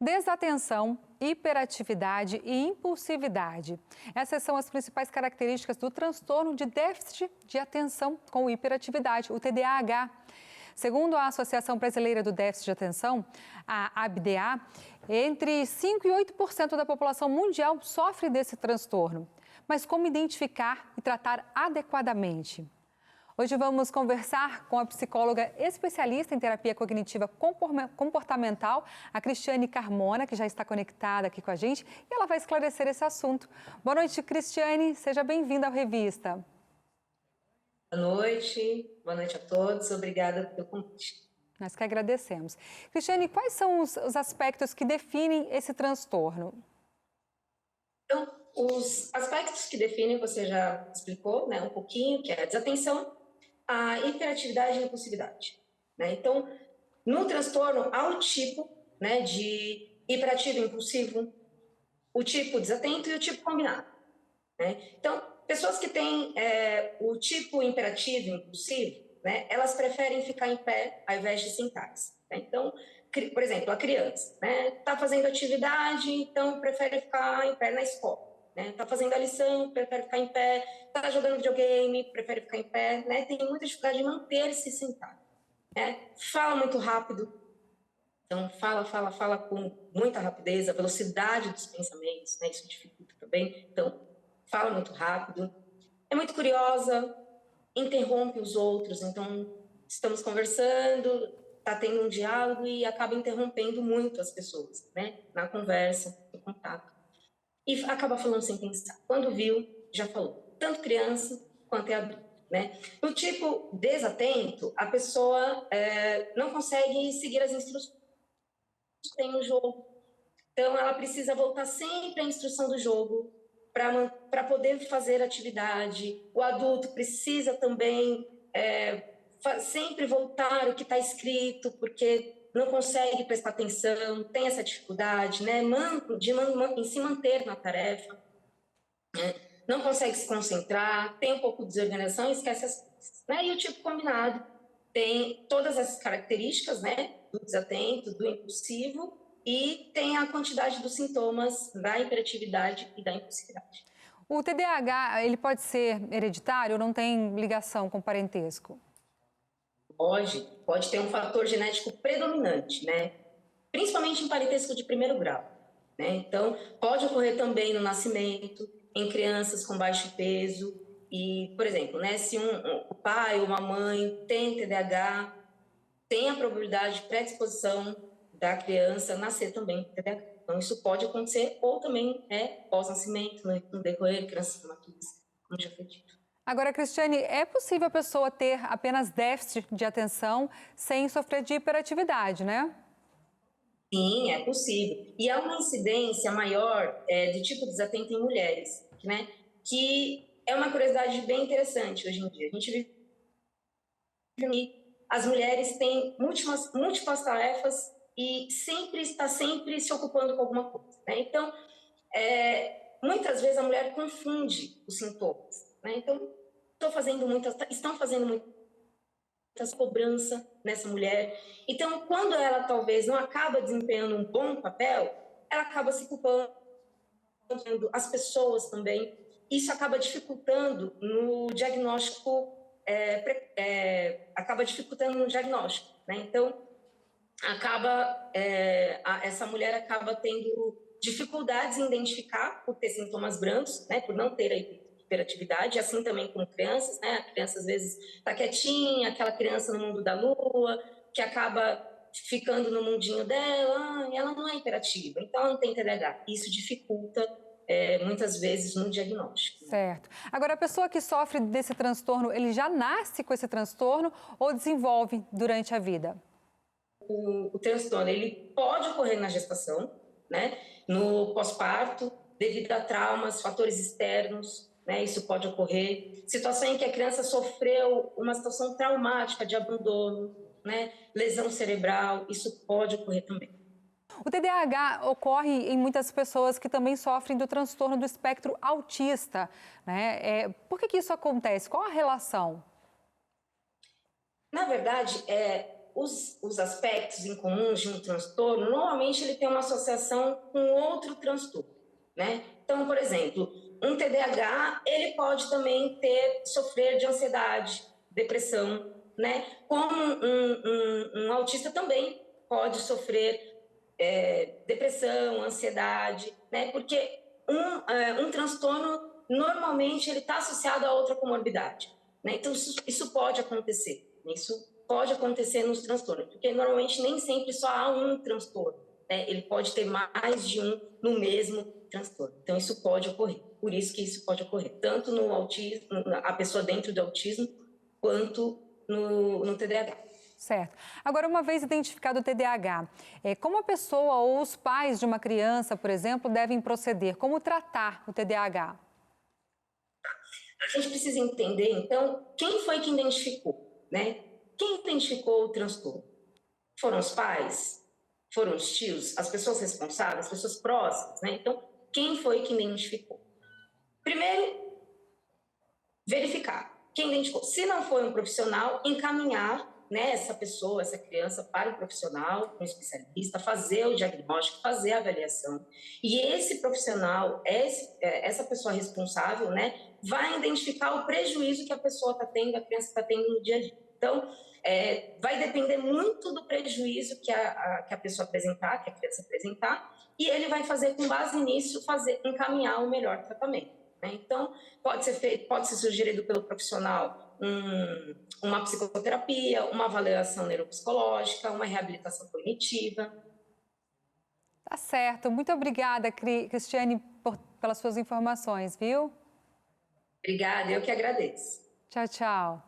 Desatenção, hiperatividade e impulsividade. Essas são as principais características do transtorno de déficit de atenção com hiperatividade, o TDAH. Segundo a Associação Brasileira do Déficit de Atenção, a ABDA, entre 5% e 8% da população mundial sofre desse transtorno. Mas como identificar e tratar adequadamente? Hoje vamos conversar com a psicóloga especialista em terapia cognitiva comportamental, a Cristiane Carmona, que já está conectada aqui com a gente, e ela vai esclarecer esse assunto. Boa noite, Cristiane, seja bem-vinda ao Revista. Boa noite a todos, obrigada pelo convite. Nós que agradecemos. Cristiane, quais são os aspectos que definem esse transtorno? Então, os aspectos que definem, você já explicou, né, um pouquinho, que é a desatenção, a hiperatividade e a impulsividade. Né? Então, no transtorno, há um tipo, né, de hiperativo e impulsivo, o tipo desatento e o tipo combinado. Né? Então, pessoas que têm o tipo imperativo e impulsivo, né, elas preferem ficar em pé ao invés de sentar-se. Né? Então, por exemplo, a criança está fazendo atividade, então prefere ficar em pé na escola. Está fazendo a lição, prefere ficar em pé, está jogando videogame, prefere ficar em pé, né? Tem muita dificuldade de manter-se sentado. Né? Fala muito rápido, então fala com muita rapidez, a velocidade dos pensamentos, né? Isso dificulta também, então fala muito rápido, é muito curiosa, interrompe os outros, então estamos conversando, está tendo um diálogo e acaba interrompendo muito as pessoas, né? Na conversa, no contato. E acaba falando sem pensar. Quando viu, já falou. Tanto criança quanto adulto. Né? No tipo desatento, a pessoa não consegue seguir as instruções que tem no jogo. Então, ela precisa voltar sempre à instrução do jogo para poder fazer atividade. O adulto precisa também sempre voltar o que está escrito, porque não consegue prestar atenção, tem essa dificuldade, né, em se manter na tarefa, né, não consegue se concentrar, tem um pouco de desorganização e esquece as coisas. Né, e o tipo combinado tem todas essas características, né, do desatento, do impulsivo, e tem a quantidade dos sintomas da hiperatividade e da impulsividade. O TDAH, ele pode ser hereditário ou não tem ligação com parentesco? Pode ter um fator genético predominante, né? Principalmente em parentesco de primeiro grau. Né? Então, pode ocorrer também no nascimento, em crianças com baixo peso. E, por exemplo, né, se o pai ou uma mãe tem TDAH, tem a probabilidade de predisposição da criança nascer também com TDAH. Então, isso pode acontecer, ou também pós-nascimento, no decorrer, crianças prematuras, como já foi dito. Agora, Cristiane, é possível a pessoa ter apenas déficit de atenção sem sofrer de hiperatividade, né? Sim, é possível. E há uma incidência maior de tipo desatento em mulheres, né? Que é uma curiosidade bem interessante hoje em dia. A gente vive que as mulheres têm múltiplas tarefas e está sempre se ocupando com alguma coisa. Né? Então, muitas vezes a mulher confunde os sintomas. Né? Então, estão fazendo muita cobrança nessa mulher. Então, quando ela talvez não acaba desempenhando um bom papel, ela acaba se culpando, as pessoas também. Isso acaba dificultando no diagnóstico, né? Então, essa mulher acaba tendo dificuldades em identificar por ter sintomas brandos, né? Por não ter a hiperatividade, assim também com crianças, né? A criança às vezes está quietinha, aquela criança no mundo da lua, que acaba ficando no mundinho dela, e ela não é hiperativa, então ela não tem TDAH. Isso dificulta muitas vezes no diagnóstico. Certo. Agora, a pessoa que sofre desse transtorno, ele já nasce com esse transtorno ou desenvolve durante a vida? O transtorno, ele pode ocorrer na gestação, né? No pós-parto, devido a traumas, fatores externos, né? Isso pode ocorrer. Situação em que a criança sofreu uma situação traumática de abandono, né? Lesão cerebral, isso pode ocorrer também. O TDAH ocorre em muitas pessoas que também sofrem do transtorno do espectro autista, né? Por que isso acontece? Qual a relação? Na verdade, os aspectos em comuns de um transtorno, normalmente ele tem uma associação com outro transtorno, né? Então, por exemplo, um TDAH, ele pode também sofrer de ansiedade, depressão, né? Como um autista também pode sofrer depressão, ansiedade, né? Porque um transtorno, normalmente, ele está associado a outra comorbidade, né? Então, isso pode acontecer, né? Isso pode acontecer nos transtornos, porque normalmente nem sempre só há um transtorno, né? Ele pode ter mais de um no mesmo transtorno. Então, isso pode ocorrer. Por isso que isso pode ocorrer, tanto no autismo, a pessoa dentro do autismo, quanto no TDAH. Certo. Agora, uma vez identificado o TDAH, como a pessoa ou os pais de uma criança, por exemplo, devem proceder? Como tratar o TDAH? A gente precisa entender, então, quem foi que identificou, né? Quem identificou o transtorno? Foram os pais? Foram os tios? As pessoas responsáveis? As pessoas próximas, né? Então, quem foi que identificou? Primeiro, verificar quem identificou. Se não foi um profissional, encaminhar, né, essa pessoa, essa criança para um profissional, um especialista, fazer o diagnóstico, fazer a avaliação. E esse profissional, essa pessoa responsável, né, vai identificar o prejuízo que a pessoa está tendo, a criança está tendo no dia a dia. Então, vai depender muito do prejuízo que a pessoa apresentar, que a criança apresentar, e ele vai fazer, com base nisso, encaminhar o melhor tratamento, né? Então, pode ser sugerido pelo profissional uma psicoterapia, uma avaliação neuropsicológica, uma reabilitação cognitiva. Tá certo. Muito obrigada, Cristiane, pelas suas informações, viu? Obrigada, eu que agradeço. Tchau, tchau.